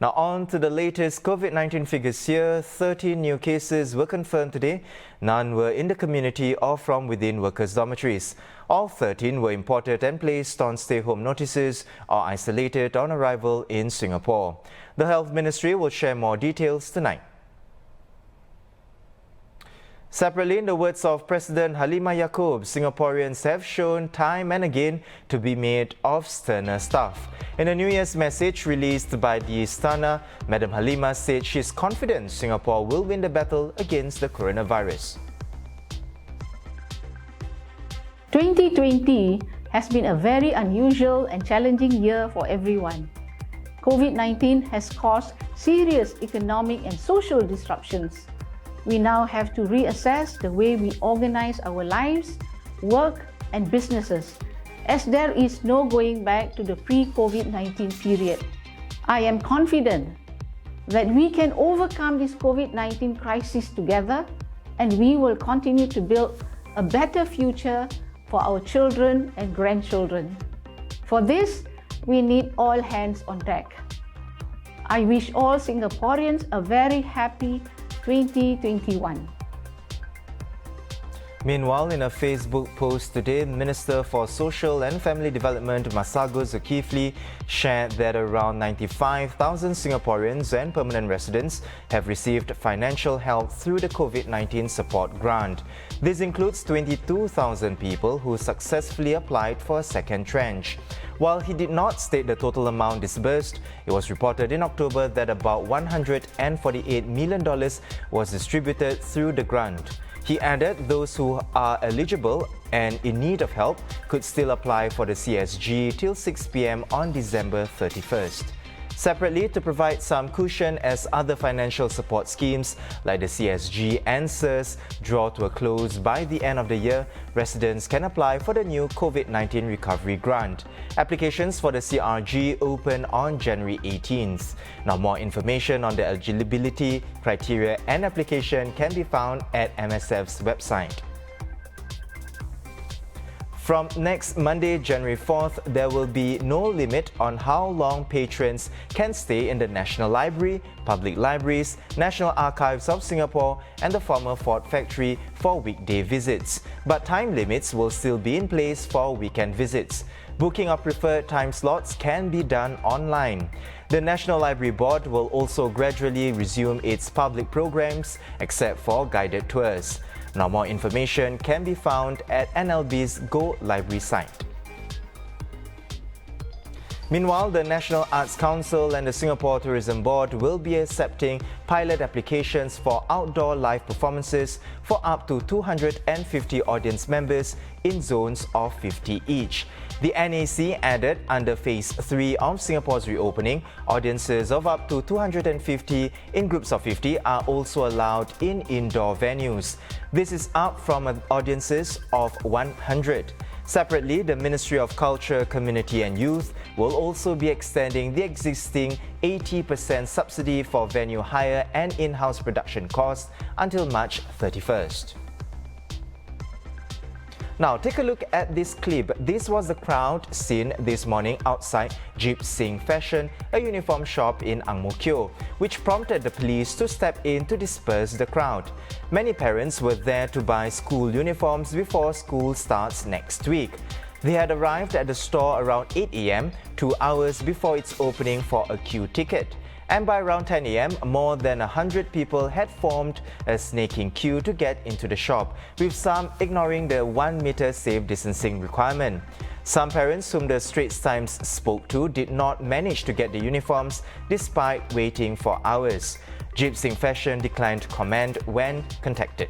Now on to the latest COVID-19 figures here. 13 new cases were confirmed today. None were in the community or from within workers' dormitories. All 13 were imported and placed on stay-home notices or isolated on arrival in Singapore. The Health Ministry will share more details tonight. Separately, in the words of President Halimah Yacob, Singaporeans have shown time and again to be made of sterner stuff. In a New Year's message released by the Istana, Madam Halimah said she is confident Singapore will win the battle against the coronavirus. 2020 has been a very unusual and challenging year for everyone. COVID-19 has caused serious economic and social disruptions. We now have to reassess the way we organize our lives, work and businesses, as there is no going back to the pre-COVID-19 period. I am confident that we can overcome this COVID-19 crisis together, and we will continue to build a better future for our children and grandchildren. For this, we need all hands on deck. I wish all Singaporeans a very happy 2021. Meanwhile, in a Facebook post today, Minister for Social and Family Development Massago Zulkifli shared that around 95,000 Singaporeans and permanent residents have received financial help through the COVID-19 support grant. This includes 22,000 people who successfully applied for a second tranche. While he did not state the total amount disbursed, it was reported in October that about $148 million was distributed through the grant. He added those who are eligible and in need of help could still apply for the CSG till 6 p.m. on December 31st. Separately, to provide some cushion as other financial support schemes like the CSG and CERS draw to a close by the end of the year, residents can apply for the new COVID-19 recovery grant. Applications for the CRG open on January 18th. Now, more information on the eligibility, criteria and application can be found at MSF's website. From next Monday, January 4th, there will be no limit on how long patrons can stay in the National Library, public libraries, National Archives of Singapore and the former Ford Factory for weekday visits. But time limits will still be in place for weekend visits. Booking of preferred time slots can be done online. The National Library Board will also gradually resume its public programs except for guided tours. Now, more information can be found at NLB's Go Library site. Meanwhile, the National Arts Council and the Singapore Tourism Board will be accepting pilot applications for outdoor live performances for up to 250 audience members in zones of 50 each. The NAC added under Phase 3 of Singapore's reopening, audiences of up to 250 in groups of 50 are also allowed in indoor venues. This is up from audiences of 100. Separately, the Ministry of Culture, Community and Youth will also be extending the existing 80% subsidy for venue hire and in-house production costs until March 31st. Now, take a look at this clip. This was the crowd seen this morning outside Jeep Sing Fashion, a uniform shop in Ang Mo Kio, which prompted the police to step in to disperse the crowd. Many parents were there to buy school uniforms before school starts next week. They had arrived at the store around 8 a.m., 2 hours before its opening for a queue ticket. And by around 10 a.m., more than 100 people had formed a snaking queue to get into the shop, with some ignoring the 1 meter safe distancing requirement. Some parents whom the Straits Times spoke to did not manage to get the uniforms despite waiting for hours. Jeep Sing Fashion declined to comment when contacted.